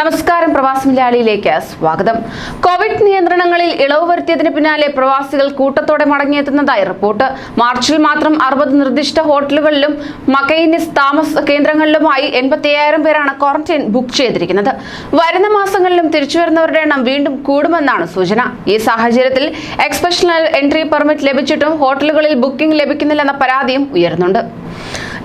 നമസ്കാരം, പ്രവാസി മലയാളിയിലേക്ക് സ്വാഗതം. കോവിഡ് നിയന്ത്രണങ്ങളിൽ ഇളവ് വരുത്തിയതിന് പിന്നാലെ പ്രവാസികൾ കൂട്ടത്തോടെ മടങ്ങിയെത്തുന്നതായി റിപ്പോർട്ട്. മാർച്ചിൽ മാത്രം 60 നിർദ്ദിഷ്ട ഹോട്ടലുകളിലും മക്കൈനിസ് താമസ കേന്ദ്രങ്ങളിലുമായി 85,000 പേരാണ് ക്വാറന്റൈൻ ബുക്ക് ചെയ്തിരിക്കുന്നത്. വരുന്ന മാസങ്ങളിലും തിരിച്ചുവരുന്നവരുടെ എണ്ണം വീണ്ടും കൂടുമെന്നാണ് സൂചന. ഈ സാഹചര്യത്തിൽ എക്സ്പെഷണൽ എൻട്രി പെർമിറ്റ് ലഭിച്ചിട്ടും ഹോട്ടലുകളിൽ ബുക്കിംഗ് ലഭിക്കുന്നില്ലെന്ന പരാതിയും ഉയരുന്നുണ്ട്.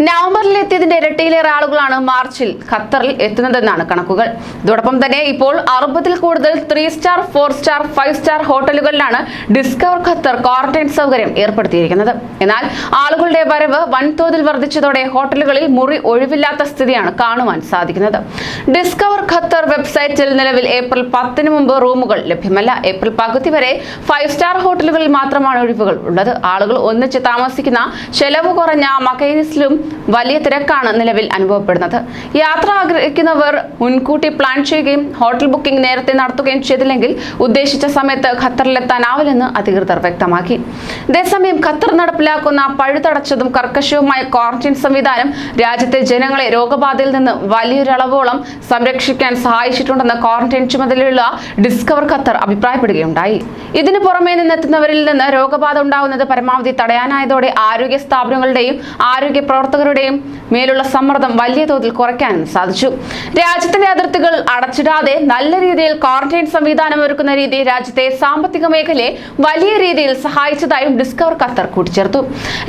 നവംബറിൽ എത്തിയതിന്റെ ഇരട്ടിയിലേറെ ആളുകളാണ് മാർച്ചിൽ ഖത്തറിൽ എത്തുന്നതെന്നാണ് കണക്കുകൾ. ഇതോടൊപ്പം തന്നെ ഇപ്പോൾ 60-ൽ കൂടുതൽ 3 സ്റ്റാർ, 4 സ്റ്റാർ, 5 സ്റ്റാർ ഹോട്ടലുകളിലാണ് ഡിസ്കവർ ഖത്തർ ക്വാറന്റൈൻ സൗകര്യം ഏർപ്പെടുത്തിയിരിക്കുന്നത്. എന്നാൽ ആളുകളുടെ വരവ് വൻതോതിൽ വർദ്ധിച്ചതോടെ ഹോട്ടലുകളിൽ മുറി ഒഴിവില്ലാത്ത സ്ഥിതിയാണ് കാണുവാൻ സാധിക്കുന്നത്. ഡിസ്കവർ ഖത്തർ വെബ്സൈറ്റിൽ നിലവിൽ ഏപ്രിൽ 10-ന് മുമ്പ് റൂമുകൾ ലഭ്യമല്ല. ഏപ്രിൽ പകുതി വരെ 5 സ്റ്റാർ ഹോട്ടലുകളിൽ മാത്രമാണ് ഒഴിവുകൾ ഉള്ളത്. ആളുകൾ ഒന്നിച്ച് താമസിക്കുന്ന ചെലവ് കുറഞ്ഞ മക്കൈനിസിലും വലിയ തിരക്കാണ് നിലവിൽ അനുഭവപ്പെടുന്നത്. യാത്ര ആഗ്രഹിക്കുന്നവർ മുൻകൂട്ടി പ്ലാൻ ചെയ്യുകയും ഹോട്ടൽ ബുക്കിംഗ് നേരത്തെ നടത്തുകയും ചെയ്തില്ലെങ്കിൽ ഉദ്ദേശിച്ച സമയത്ത് ഖത്തറിലെത്താനാവില്ലെന്ന് അധികൃതർ വ്യക്തമാക്കി. അതേസമയം ഖത്തർ നടപ്പിലാക്കുന്ന പഴുതടച്ചതും കർക്കശവുമായ ക്വാറന്റൈൻ സംവിധാനം രാജ്യത്തെ ജനങ്ങളെ രോഗബാധയിൽ നിന്ന് വലിയൊരളവോളം സംരക്ഷിക്കാൻ സഹായിച്ചിട്ടുണ്ടെന്ന് ക്വാറന്റൈൻ ചുമതലയുള്ള ഡിസ്കവർ ഖത്തർ അഭിപ്രായപ്പെടുകയുണ്ടായി. ഇതിനു പുറമേ നിന്നെത്തുന്നവരിൽ നിന്ന് രോഗബാധ ഉണ്ടാകുന്നത് പരമാവധി തടയാനായതോടെ ആരോഗ്യ സ്ഥാപനങ്ങളുടെയും ആരോഗ്യ പ്രവർത്തകരുടെയും മേലുള്ള സമ്മർദ്ദം വലിയ തോതിൽ കുറയ്ക്കാനും സാധിച്ചു. രാജ്യത്തിന്റെ അതിർത്തികൾ അടച്ചിടാതെ നല്ല രീതിയിൽ ക്വാറന്റൈൻ സംവിധാനം ഒരുക്കുന്ന രീതി രാജ്യത്തെ സാമ്പത്തിക മേഖലയെ വലിയ രീതിയിൽ സഹായിച്ചതായും ഡിസ്കവർ ഖത്തർ കൂട്ടിച്ചേർത്തു.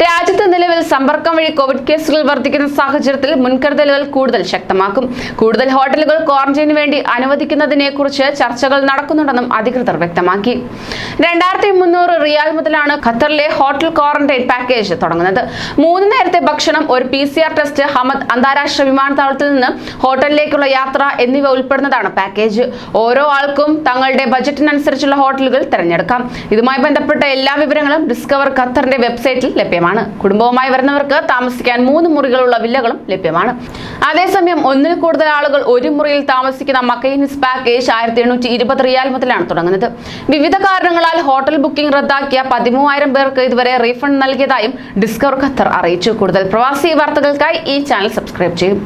രാജ്യത്ത് നിലവിൽ സമ്പർക്കം വഴി കോവിഡ് കേസുകൾ വർദ്ധിക്കുന്ന സാഹചര്യത്തിൽ മുൻകരുതലുകൾ കൂടുതൽ ശക്തമാക്കും. കൂടുതൽ ഹോട്ടലുകൾ ക്വാറന്റൈനു വേണ്ടി അനുവദിക്കുന്നതിനെ കുറിച്ച് ചർച്ചകൾ നടക്കുന്നുണ്ടെന്നും അധികൃതർ വ്യക്തമാക്കി. 2300 റിയാൽ മുതലാണ് ഖത്തറിലെ ഹോട്ടൽ ക്വാറന്റൈൻ പാക്കേജ് തുടങ്ങുന്നത്. 3 നേരത്തെ ഭക്ഷണം, ഒരു PCR ടെസ്റ്റ്, ഹമദ് അന്താരാഷ്ട്ര വിമാനത്താവളത്തിൽ നിന്ന് ഹോട്ടലിലേക്കുള്ള യാത്ര എന്നിവ ഉൾപ്പെടുന്നതാണ് പാക്കേജ്. ഓരോ ആൾക്കും തങ്ങളുടെ ബജറ്റിനനുസരിച്ചുള്ള ഹോട്ടലുകൾ തിരഞ്ഞെടുക്കാം. ഇതുമായി ബന്ധപ്പെട്ട എല്ലാ വിവരങ്ങളും ഡിസ്കവർ ഖത്തറിന്റെ വെബ്സൈറ്റിൽ ലഭ്യമാണ്. കുടുംബവുമായി വരുന്നവർക്ക് താമസിക്കാൻ 3 മുറികളുള്ള വില്ലകളും ലഭ്യമാണ്. അതേസമയം 1-ൽ കൂടുതൽ ആളുകൾ ഒരു മുറിയിൽ താമസിക്കുന്ന മക്കൈനിസ് പാക്കേജ് 1820 റിയാൽ മുതലാണ് തുടങ്ങുന്നത്. വിവിധ കാരണങ്ങളാൽ ഹോട്ടൽ ബുക്കിംഗ് റദ്ദാക്കിയ 13,000 പേർക്ക് ഇതുവരെ റീഫണ്ട് നൽകിയതായും ഡിസ്കവർ ഖത്തർ അറിയിച്ചു. കൂടുതൽ പ്രവാസി വാർത്തകൾക്കായി ഈ ചാനൽ സബ്സ്ക്രൈബ് ചെയ്യും.